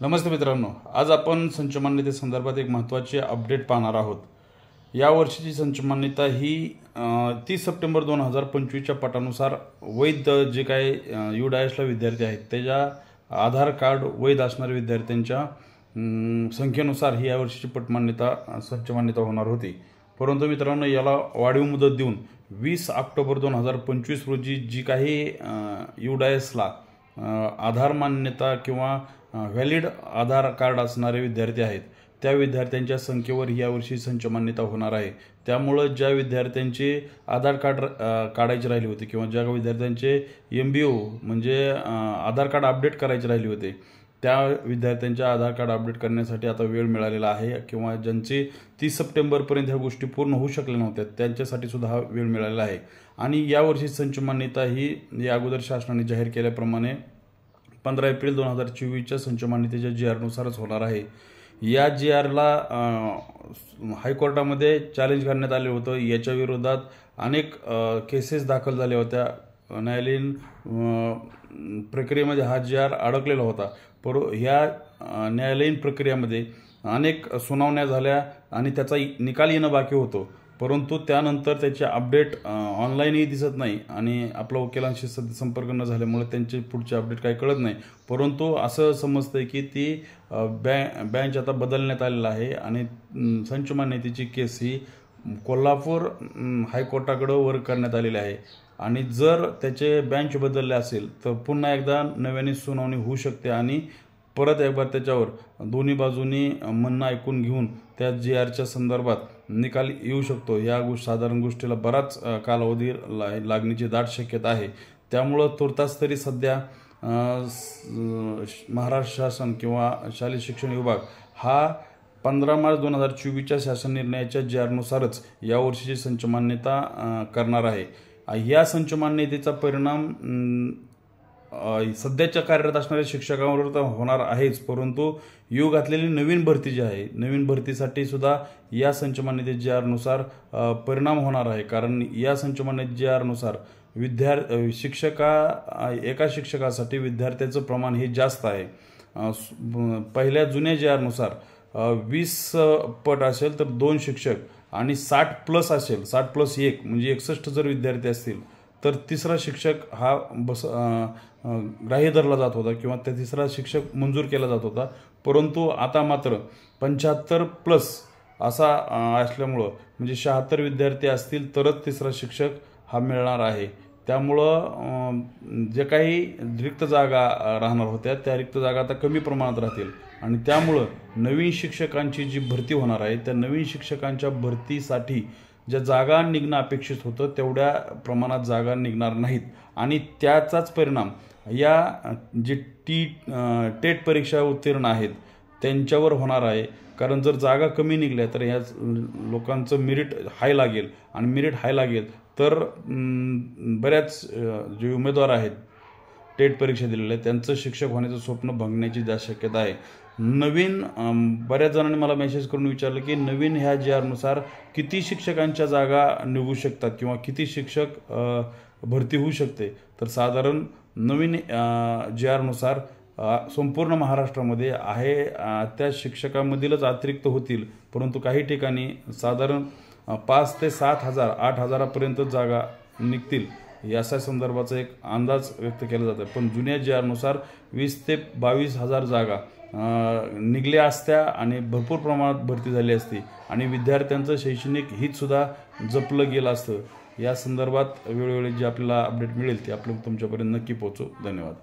नमस्ते मित्रांनो, आज आपण संच मान्यते संदर्भात एक महत्त्वाची अपडेट पाहणार आहोत। या वर्षीची संच मान्यता ही 30 सप्टेंबर 2025च्या पटानुसार वैध जे काही UDAISला विद्यार्थी आहेत त्याच्या आधार कार्ड वैध असणाऱ्या विद्यार्थ्यांच्या संख्येनुसार ही यावर्षीची पटमान्यता संच मान्यता होणार होती। परंतु मित्रांनो, याला वाढीव मुदत देऊन 20 ऑक्टोबर 2025 रोजी जी काही UDAISला आधार मान्यता किंवा व्हॅलिड आधार कार्ड असणारे विद्यार्थी आहेत त्या विद्यार्थ्यांच्या संख्येवर यावर्षी संच मान्यता होणार आहे। त्यामुळे ज्या विद्यार्थ्यांचे आधार कार्ड काढायचे राहिले होते किंवा ज्या विद्यार्थ्यांचे MBO म्हणजे आधार कार्ड अपडेट करायचे राहिले होते त्या विद्यार्थ्यांच्या आधार कार्ड अपडेट करण्यासाठी आता वेळ मिळालेला आहे किंवा ज्यांचे 30 सप्टेंबरपर्यंत ह्या गोष्टी पूर्ण होऊ शकल्या नव्हत्या त्यांच्यासाठी सुद्धा हा वेळ मिळालेला आहे। आणि यावर्षी संच मान्यता ही या अगोदर शासनाने जाहीर केल्याप्रमाणे 15 एप्रिल 2024च्या संच मान्यतेच्या GR नुसारच होणार आहे। या GRला हायकोर्टामध्ये चॅलेंज करण्यात आले होतं। याच्या विरोधात अनेक केसेस दाखल झाल्या होत्या। न्यायालयीन प्रक्रियेमध्ये हा GR अडकलेला होता। ह्या न्यायालयीन प्रक्रियेमध्ये अनेक सुनावण्या झाल्या आणि त्याचा निकाल येणं बाकी होतं, परंतु त्यानंतर त्याचे अपडेट ऑनलाईनही दिसत नाही आणि आपला वकिलांशी सध्या संपर्क न झाल्यामुळे त्यांचे पुढचे अपडेट काही कळत नाही। परंतु असं समजतंय की ती बेंच आता बदलण्यात आलेला आहे आणि संच मान्यतेची केस ही कोल्हापूर हायकोर्टाकडे वर्ग करण्यात आलेली आहे आणि जर त्याचे बेंच बदलले असेल तर पुन्हा एकदा नव्याने सुनावणी होऊ शकते आणि परत एकदा त्याच्यावर दोन्ही बाजूंनी म्हणणं ऐकून घेऊन त्या GRच्या संदर्भात निकाल येऊ शकतो। या साधारण गोष्टीला बराच कालावधी लागण्याची दाट शक्यता आहे। त्यामुळं तुर्तास तरी सध्या महाराष्ट्र शासन किंवा शालेय शिक्षण विभाग हा 15 मार्च 2024च्या शासन निर्णयाच्या GR नुसारच यावर्षीची संच मान्यता करणार आहे। या संच मान्यतेचा परिणाम सध्याच्या कार्यरत असणाऱ्या शिक्षकांवर तर होणार आहेच, परंतु योग घातलेली नवीन भरती जी आहे नवीन भरतीसाठी सुद्धा या संच मान्यते GR नुसार परिणाम होणार आहे। कारण या संच मान्यते GR नुसार एका शिक्षकासाठी विद्यार्थ्याचं प्रमाण हे जास्त आहे। पहिल्या जुन्या GR नुसार 20 पट असेल तर 2 शिक्षक आणि 60+ असेल 60+1 म्हणजे 61 जर विद्यार्थी असतील तर तिसरा शिक्षक हा ग्राह्य धरला जात होता किंवा त्या तिसरा शिक्षक मंजूर केला जात होता। परंतु आता मात्र 75+ असा असल्यामुळं म्हणजे 76 विद्यार्थी असतील तरच तिसरा शिक्षक हा मिळणार आहे। त्यामुळं जे काही रिक्त जागा राहणार होत्या त्या रिक्त जागा आता कमी प्रमाणात राहतील आणि त्यामुळं नवीन शिक्षकांची जी भरती होणार आहे त्या नवीन शिक्षकांच्या भरतीसाठी ज्या जागा निघणं अपेक्षित होतं तेवढ्या प्रमाणात जागा निघणार नाहीत आणि त्याचाच परिणाम या जे टेट परीक्षा उत्तीर्ण आहेत त्यांच्यावर होणार आहे। कारण जर जागा कमी निघल्या तर ह्या लोकांचं मेरिट हाय लागेल आणि मेरिट हाय लागेल तर बऱ्याच जे उमेदवार आहेत टेट परीक्षा दिलेल्या त्यांचं शिक्षक होण्याचं स्वप्न भंगण्याची जास्त शक्यता आहे। नवीन बऱ्याच जणांनी मला मेसेज करून विचारलं की नवीन ह्या GR नुसार किती शिक्षकांच्या जागा निघू शकतात किंवा किती शिक्षक भरती होऊ शकते। तर साधारण नवीन GR नुसार संपूर्ण महाराष्ट्रामध्ये आहे त्या शिक्षकांमधीलच अतिरिक्त होतील, परंतु काही ठिकाणी साधारण 5 ते 7 हजार 8 हजारापर्यंत जागा निघतील याच्या संदर्भाचा एक अंदाज व्यक्त केला जातो। पण जुन्या GR नुसार 20 ते 22 हजार जागा निघल्या असत्या आणि भरपूर प्रमाणात भरती झाली असती आणि विद्यार्थ्यांचं शैक्षणिक हितसुद्धा जपलं गेलं असतं। या संदर्भात वेळोवेळी जी आपल्याला अपडेट मिळेल ती आपल्या तुमच्यापर्यंत नक्की पोहोचू। धन्यवाद।